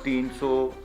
300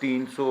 300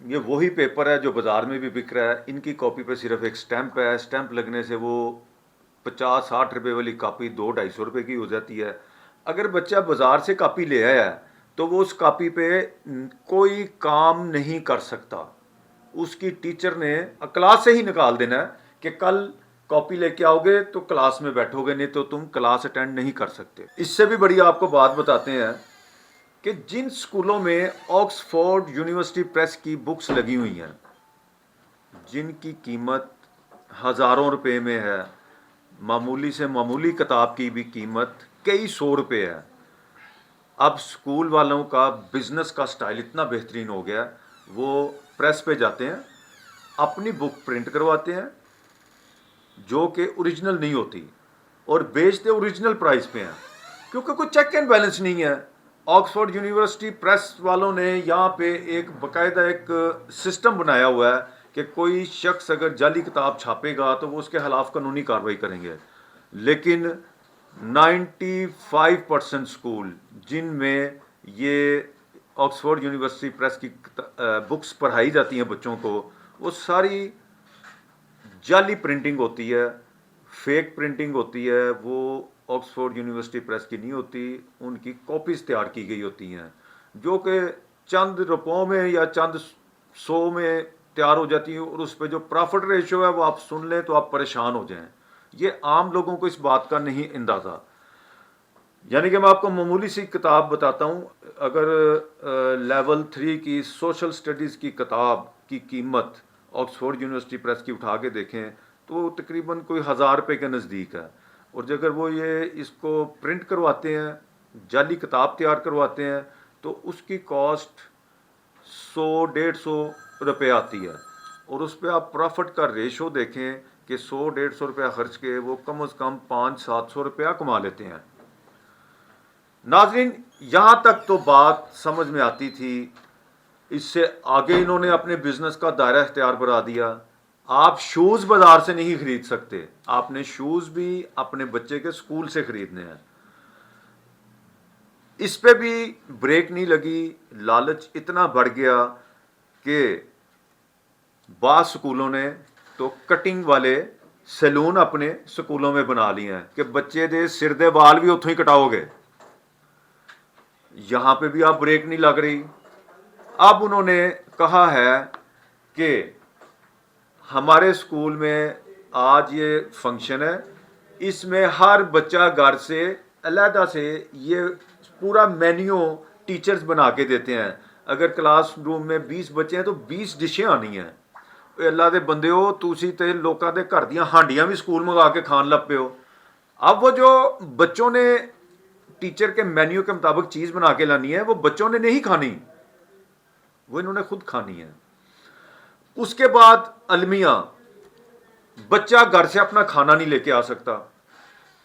یہ وہی پیپر ہے جو بازار میں بھی بک رہا ہے. ان کی کاپی پہ صرف ایک سٹیمپ ہے. سٹیمپ لگنے سے وہ 50-60 روپے والی کاپی 200-250 روپے کی ہو جاتی ہے. اگر بچہ بازار سے کاپی لے آیا ہے تو وہ اس کاپی پہ کوئی کام نہیں کر سکتا. اس کی ٹیچر نے کلاس سے ہی نکال دینا ہے کہ کل کاپی لے کے آؤ گے تو کلاس میں بیٹھو گے, نہیں تو تم کلاس اٹینڈ نہیں کر سکتے. اس سے بھی بڑی آپ کو بات بتاتے ہیں کہ جن سکولوں میں آکسفورڈ یونیورسٹی پریس کی بکس لگی ہوئی ہیں, جن کی قیمت ہزاروں روپے میں ہے, معمولی سے معمولی کتاب کی بھی قیمت کئی سو روپے ہے. اب سکول والوں کا بزنس کا سٹائل اتنا بہترین ہو گیا, وہ پریس پہ جاتے ہیں, اپنی بک پرنٹ کرواتے ہیں جو کہ اوریجنل نہیں ہوتی, اور بیچتے اوریجنل پرائز پہ ہیں, کیونکہ کوئی چیک اینڈ بیلنس نہیں ہے. آکسفورڈ یونیورسٹی پریس والوں نے یہاں پہ ایک باقاعدہ ایک سسٹم بنایا ہوا ہے کہ کوئی شخص اگر جعلی کتاب چھاپے گا تو وہ اس کے خلاف قانونی کارروائی کریں گے. لیکن 95% اسکول جن میں یہ آکسفورڈ یونیورسٹی پریس کی بکس پڑھائی جاتی ہیں بچوں کو, وہ ساری جعلی پرنٹنگ ہوتی ہے, فیک پرنٹنگ ہوتی ہے. وہ آکسفورڈ یونیورسٹی پریس کی نہیں ہوتی, ان کی کاپیز تیار کی گئی ہوتی ہیں جو کہ چند روپوں میں یا چند سو میں تیار ہو جاتی ہیں, اور اس پہ جو پرافٹ ریشو ہے وہ آپ سن لیں تو آپ پریشان ہو جائیں. یہ عام لوگوں کو اس بات کا نہیں اندازہ. یعنی کہ میں آپ کو معمولی سی کتاب بتاتا ہوں. اگر لیول 3 کی سوشل سٹڈیز کی کتاب کی قیمت آکسفورڈ یونیورسٹی پریس کی اٹھا کے دیکھیں تو وہ تقریباً کوئی 1000 روپے کے نزدیک ہے. اور اگر وہ یہ اس کو پرنٹ کرواتے ہیں, جعلی کتاب تیار کرواتے ہیں, تو اس کی کاسٹ 100-150 روپے آتی ہے. اور اس پہ آپ پرافٹ کا ریشو دیکھیں کہ 100-150 روپیہ خرچ کے وہ کم از کم 500-700 روپیہ کما لیتے ہیں. ناظرین, یہاں تک تو بات سمجھ میں آتی تھی. اس سے آگے انہوں نے اپنے بزنس کا دائرہ اختیار بڑھا دیا. آپ شوز بازار سے نہیں خرید سکتے, آپ نے شوز بھی اپنے بچے کے سکول سے خریدنے ہیں. اس پہ بھی بریک نہیں لگی. لالچ اتنا بڑھ گیا کہ بعض سکولوں نے تو کٹنگ والے سیلون اپنے سکولوں میں بنا لیے ہیں کہ بچے دے سر دے وال بھی اتوں ہی کٹاؤ گے. یہاں پہ بھی آپ بریک نہیں لگ رہی. اب انہوں نے کہا ہے کہ ہمارے اسکول میں آج یہ فنکشن ہے, اس میں ہر بچہ گھر سے علیحدہ سے یہ پورا مینیو ٹیچرز بنا کے دیتے ہیں. اگر کلاس روم میں 20 بچے ہیں تو 20 ڈشیں آنی ہیں. اللہ دے بندے ہو, تسی تے لوکاں دے گھر دیاں ہانڈیاں بھی سکول منگا کے کھان لگ پے ہو. اب وہ جو بچوں نے ٹیچر کے مینیو کے مطابق چیز بنا کے لانی ہے, وہ بچوں نے نہیں کھانی, وہ انہوں نے خود کھانی ہے. اس کے بعد المیہ, بچہ گھر سے اپنا کھانا نہیں لے کے آ سکتا,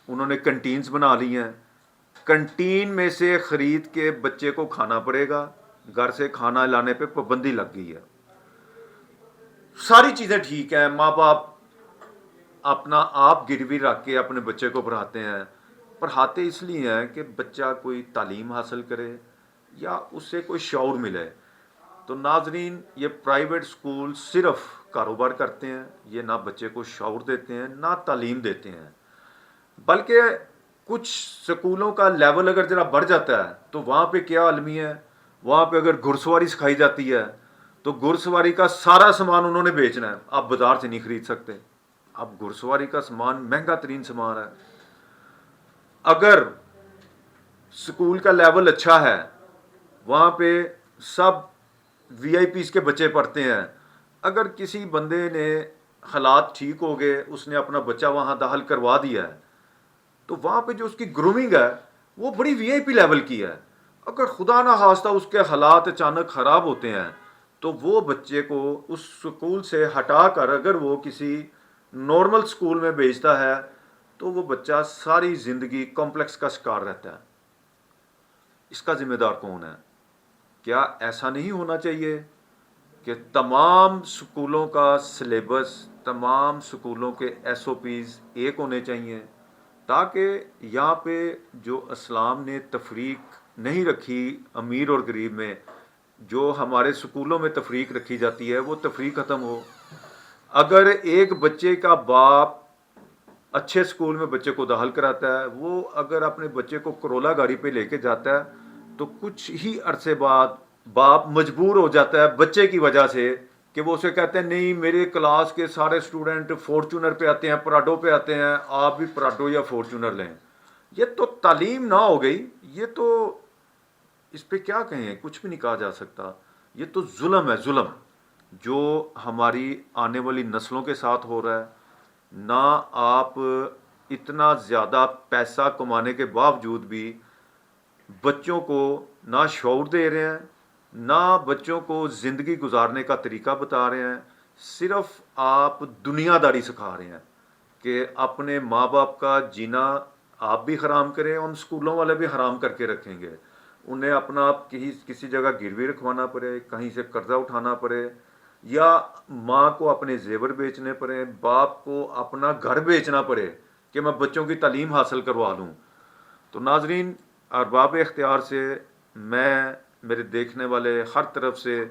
انہوں نے کنٹینز بنا لی ہیں. کنٹین میں سے خرید کے بچے کو کھانا پڑے گا, گھر سے کھانا لانے پہ پابندی لگ گئی ہے. ساری چیزیں ٹھیک ہیں, ماں باپ اپنا آپ گروی رکھ کے اپنے بچے کو پڑھاتے ہیں. پڑھاتے اس لیے ہیں کہ بچہ کوئی تعلیم حاصل کرے یا اس سے کوئی شعور ملے. تو ناظرین, یہ پرائیویٹ سکول صرف کاروبار کرتے ہیں, یہ نہ بچے کو شعور دیتے ہیں نہ تعلیم دیتے ہیں. بلکہ کچھ سکولوں کا لیول اگر ذرا بڑھ جاتا ہے تو وہاں پہ کیا عالمی ہے, وہاں پہ اگر گھڑ سواری سکھائی جاتی ہے تو گھڑ سواری کا سارا سامان انہوں نے بیچنا ہے, آپ بازار سے نہیں خرید سکتے. اب گھڑ سواری کا سامان مہنگا ترین سامان ہے. اگر سکول کا لیول اچھا ہے, وہاں پہ سب وی آئی پیز کے بچے پڑھتے ہیں, اگر کسی بندے نے حالات ٹھیک ہو گئے, اس نے اپنا بچہ وہاں داخل کروا دیا ہے, تو وہاں پہ جو اس کی گرومنگ ہے وہ بڑی وی آئی پی لیول کی ہے. اگر خدا نہ خواستہ اس کے حالات اچانک خراب ہوتے ہیں تو وہ بچے کو اس سکول سے ہٹا کر اگر وہ کسی نارمل سکول میں بھیجتا ہے تو وہ بچہ ساری زندگی کمپلیکس کا شکار رہتا ہے. اس کا ذمہ دار کون ہے؟ کیا ایسا نہیں ہونا چاہیے کہ تمام سکولوں کا سلیبس, تمام سکولوں کے ایس او پیز ایک ہونے چاہیے, تاکہ یہاں پہ جو اسلام نے تفریق نہیں رکھی امیر اور غریب میں, جو ہمارے سکولوں میں تفریق رکھی جاتی ہے وہ تفریق ختم ہو. اگر ایک بچے کا باپ اچھے سکول میں بچے کو داخل کراتا ہے، وہ اگر اپنے بچے کو کرولا گاڑی پہ لے کے جاتا ہے تو کچھ ہی عرصے بعد باپ مجبور ہو جاتا ہے بچے کی وجہ سے کہ وہ اسے کہتے ہیں نہیں میرے کلاس کے سارے اسٹوڈنٹ فورچونر پہ آتے ہیں، پراڈو پہ آتے ہیں، آپ بھی پراڈو یا فورچونر لیں. یہ تو تعلیم نہ ہو گئی، یہ تو اس پہ کیا کہیں، کچھ بھی نہیں کہا جا سکتا. یہ تو ظلم ہے، ظلم جو ہماری آنے والی نسلوں کے ساتھ ہو رہا ہے. نہ آپ اتنا زیادہ پیسہ کمانے کے باوجود بھی بچوں کو نہ شعور دے رہے ہیں، نہ بچوں کو زندگی گزارنے کا طریقہ بتا رہے ہیں. صرف آپ دنیا داری سکھا رہے ہیں کہ اپنے ماں باپ کا جینا آپ بھی حرام کریں، ان اسکولوں والے بھی حرام کر کے رکھیں گے. انہیں اپنا کسی جگہ گروی رکھوانا پڑے، کہیں سے قرضہ اٹھانا پڑے، یا ماں کو اپنے زیور بیچنے پڑے، باپ کو اپنا گھر بیچنا پڑے کہ میں بچوں کی تعلیم حاصل کروا لوں. تو ناظرین، ارباب اختیار سے میرے دیکھنے والے ہر طرف سے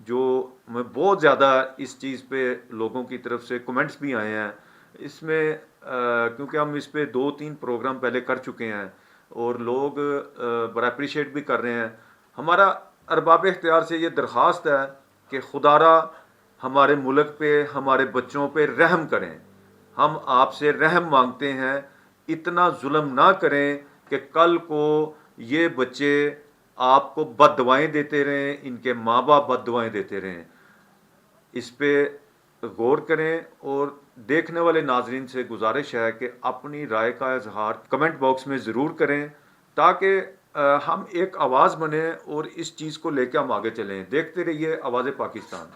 جو میں بہت زیادہ اس چیز پہ لوگوں کی طرف سے کمنٹس بھی آئے ہیں اس میں، کیونکہ ہم اس پہ 2-3 پروگرام پہلے کر چکے ہیں اور لوگ بڑا اپریشیٹ بھی کر رہے ہیں. ہمارا ارباب اختیار سے یہ درخواست ہے کہ خدا را ہمارے ملک پہ، ہمارے بچوں پہ رحم کریں. ہم آپ سے رحم مانگتے ہیں، اتنا ظلم نہ کریں کہ کل کو یہ بچے آپ کو بد دعائیں دیتے رہیں، ان کے ماں باپ بد دعائیں دیتے رہیں. اس پہ غور کریں، اور دیکھنے والے ناظرین سے گزارش ہے کہ اپنی رائے کا اظہار کمنٹ باکس میں ضرور کریں تاکہ ہم ایک آواز بنیں اور اس چیز کو لے کے ہم آگے چلیں. دیکھتے رہیے آواز پاکستان.